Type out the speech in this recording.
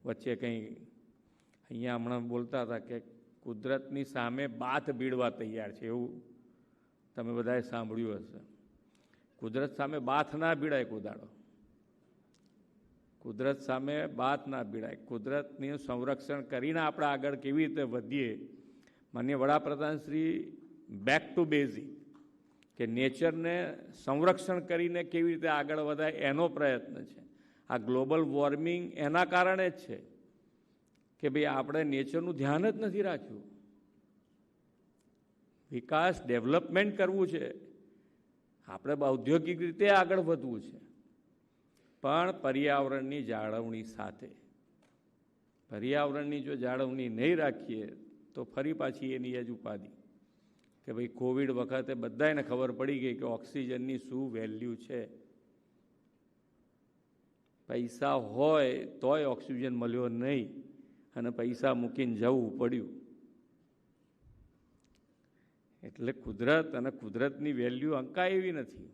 વચ્ચે કંઈ અહીંયા હમણાં બોલતા હતા કે કુદરતની સામે બાથ ભીડવા તૈયાર છે, એવું તમે બધાએ સાંભળ્યું હશે. કુદરત સામે બાથ ના ભીડાય કોદાડો, કુદરત સામે બાથ ના ભીડાય. કુદરતનું સંરક્ષણ કરીને આપણે આગળ કેવી રીતે વધીએ. માનનીય વડાપ્રધાન શ્રી બેક ટુ બેઝિક કે નેચરને સંરક્ષણ કરીને કેવી રીતે આગળ વધાય એનો પ્રયત્ન છે. આ ગ્લોબલ વોર્મિંગ એના કારણે જ છે કે ભાઈ આપણે નેચરનું ધ્યાન જ નથી રાખ્યું. વિકાસ ડેવલપમેન્ટ કરવું છે, આપણે ઔદ્યોગિક રીતે આગળ વધવું છે, પણ પર્યાવરણની જાળવણી સાથે. પર્યાવરણની જો જાળવણી નહીં રાખીએ તો ફરી પાછી એની જ ઉપાધિ કે ભાઈ કોવિડ વખતે બધાને ખબર પડી ગઈ કે ઓક્સિજનની શું વેલ્યુ છે. પૈસા હોય તોય ઓક્સિજન મળ્યો નહીં અને પૈસા મૂકીને જવું પડ્યું. એટલે કુદરત અને કુદરતની વેલ્યુ અંકાય એવી નથી.